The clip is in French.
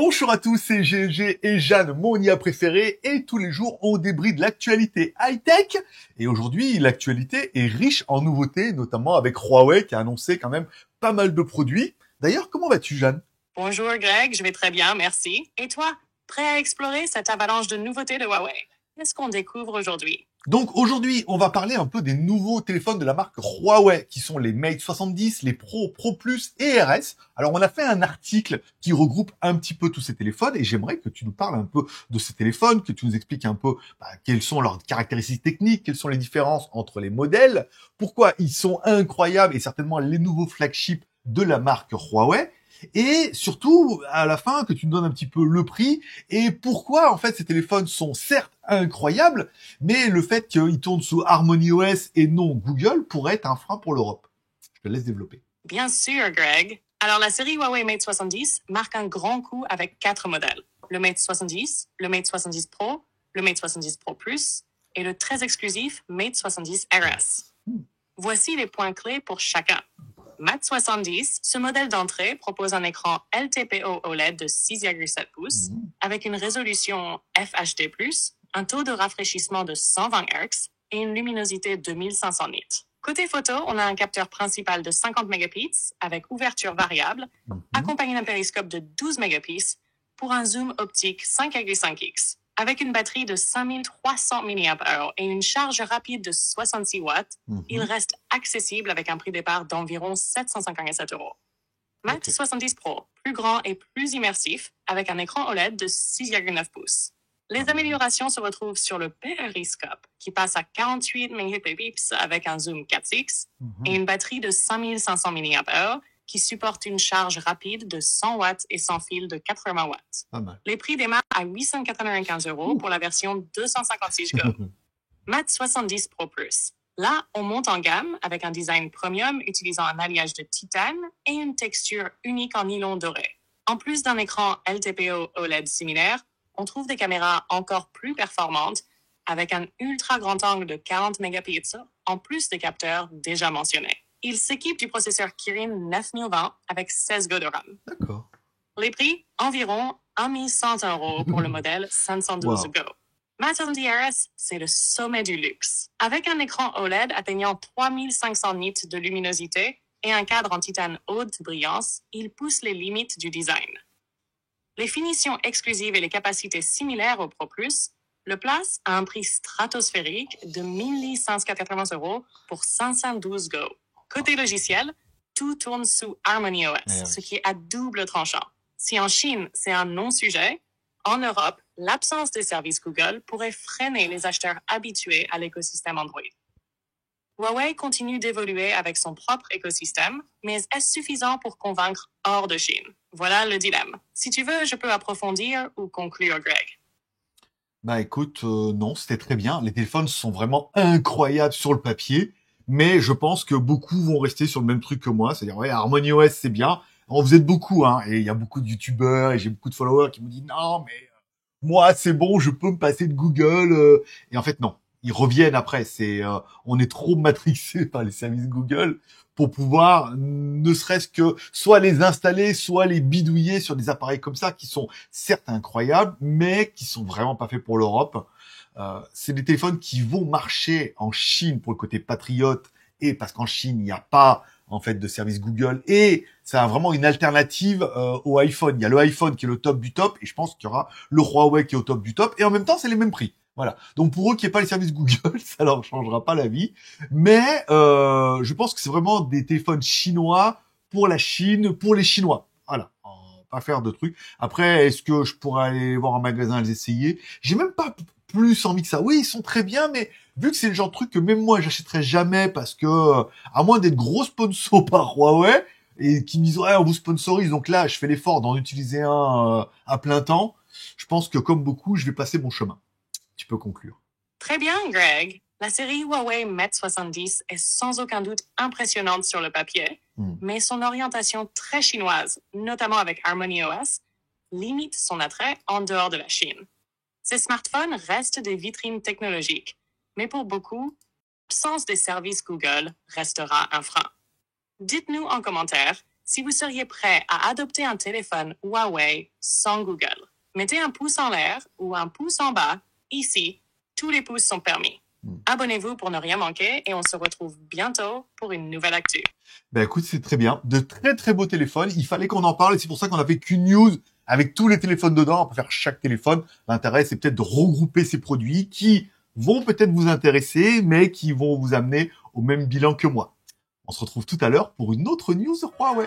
Bonjour à tous, c'est GG et Jeanne, mon IA préféré, et tous les jours on débride l'actualité high-tech. Et aujourd'hui, l'actualité est riche en nouveautés, notamment avec Huawei qui a annoncé quand même pas mal de produits. D'ailleurs, comment vas-tu, Jeanne? Bonjour Greg, je vais très bien, merci. Et toi, prêt à explorer cette avalanche de nouveautés de Huawei? Qu'est-ce qu'on découvre aujourd'hui? Donc aujourd'hui, on va parler un peu des nouveaux téléphones de la marque Huawei, qui sont les Mate 70, les Pro, Pro Plus et RS. Alors on a fait un article qui regroupe un petit peu tous ces téléphones, et j'aimerais que tu nous parles un peu de ces téléphones, que tu nous expliques un peu quelles sont leurs caractéristiques techniques, quelles sont les différences entre les modèles, pourquoi ils sont incroyables et certainement les nouveaux flagships de la marque Huawei. Et surtout, à la fin, que tu nous donnes un petit peu le prix et pourquoi, en fait, ces téléphones sont certes incroyables, mais le fait qu'ils tournent sous Harmony OS et non Google pourrait être un frein pour l'Europe. Je te laisse développer. Bien sûr, Greg. Alors, la série Huawei Mate 70 marque un grand coup avec 4 modèles. Le Mate 70, le Mate 70 Pro, le Mate 70 Pro Plus et le très exclusif Mate 70 RS. Voici les points clés pour chacun. Mate 70, ce modèle d'entrée propose un écran LTPO OLED de 6,7 pouces avec une résolution FHD+, un taux de rafraîchissement de 120 Hz et une luminosité de 2500 nits. Côté photo, on a un capteur principal de 50 mégapixels avec ouverture variable, accompagné d'un périscope de 12 mégapixels pour un zoom optique 5,5x. Avec une batterie de 5300 mAh et une charge rapide de 66 watts, il reste accessible avec un prix départ d'environ 757 €. Mate 70 Pro, plus grand et plus immersif, avec un écran OLED de 6,9 pouces. Les améliorations se retrouvent sur le périscope, qui passe à 48 mégapixels avec un zoom 4x, et une batterie de 5500 mAh, qui supporte une charge rapide de 100 watts et sans fil de 80 watts. Pas mal. Les prix démarrent à 895 € pour la version 256 Go. Mate 70 Pro Plus. Là, on monte en gamme avec un design premium utilisant un alliage de titane et une texture unique en nylon doré. En plus d'un écran LTPO OLED similaire, on trouve des caméras encore plus performantes avec un ultra grand angle de 40 mégapixels en plus des capteurs déjà mentionnés. Il s'équipe du processeur Kirin 9020 avec 16 Go de RAM. D'accord. Les prix, environ 1100 € pour le modèle 512 Wow. Go. Mate 70 RS, c'est le sommet du luxe. Avec un écran OLED atteignant 3500 nits de luminosité et un cadre en titane haute brillance, il pousse les limites du design. Les finitions exclusives et les capacités similaires au Pro Plus le placent à un prix stratosphérique de 1180 € pour 512 Go. Côté logiciel, tout tourne sous Harmony OS, ce qui est à double tranchant. Si en Chine, c'est un non-sujet, en Europe, l'absence de services Google pourrait freiner les acheteurs habitués à l'écosystème Android. Huawei continue d'évoluer avec son propre écosystème, mais est-ce suffisant pour convaincre hors de Chine? Voilà le dilemme. Si tu veux, je peux approfondir ou conclure, Greg. Bah écoute, non, c'était très bien. Les téléphones sont vraiment incroyables sur le papier, mais je pense que beaucoup vont rester sur le même truc que moi, c'est-à-dire ouais, Harmony OS c'est bien. Alors, vous êtes beaucoup, hein, et il y a beaucoup de youtubeurs et j'ai beaucoup de followers qui me disent non, mais moi c'est bon, je peux me passer de Google. Et en fait non, ils reviennent après. On est trop matrixé par les services Google pour pouvoir ne serait-ce que soit les installer, soit les bidouiller sur des appareils comme ça qui sont certes incroyables, mais qui sont vraiment pas faits pour l'Europe. C'est des téléphones qui vont marcher en Chine pour le côté patriote et parce qu'en Chine il n'y a pas en fait de service Google et ça a vraiment une alternative au iPhone. Il y a le iPhone qui est le top du top et je pense qu'il y aura le Huawei qui est au top du top et en même temps c'est les mêmes prix. Voilà. Donc pour eux qui n'aient pas les services Google, ça leur changera pas la vie. Mais je pense que c'est vraiment des téléphones chinois pour la Chine, pour les Chinois. Voilà. Pas faire de trucs. Après, est-ce que je pourrais aller voir un magasin les essayer? J'ai même pas plus envie que ça. Oui, ils sont très bien, mais vu que c'est le genre de truc que même moi j'achèterais jamais parce que à moins d'être gros sponsor par Huawei et qui me disent ouais on vous sponsorise donc là je fais l'effort d'en utiliser un à plein temps. Je pense que comme beaucoup je vais passer mon chemin. Tu peux conclure. Très bien, Greg. La série Huawei Mate 70 est sans aucun doute impressionnante sur le papier, mais son orientation très chinoise, notamment avec Harmony OS, limite son attrait en dehors de la Chine. Ces smartphones restent des vitrines technologiques, mais pour beaucoup, l'absence des services Google restera un frein. Dites-nous en commentaire si vous seriez prêt à adopter un téléphone Huawei sans Google. Mettez un pouce en l'air ou un pouce en bas. Ici, tous les pouces sont permis. Abonnez-vous pour ne rien manquer et on se retrouve bientôt pour une nouvelle actu. Ben écoute, c'est très bien. De très très beaux téléphones. Il fallait qu'on en parle et c'est pour ça qu'on a fait qu'une news avec tous les téléphones dedans. On va pas faire chaque téléphone. L'intérêt, c'est peut-être de regrouper ces produits qui vont peut-être vous intéresser, mais qui vont vous amener au même bilan que moi. On se retrouve tout à l'heure pour une autre news Huawei.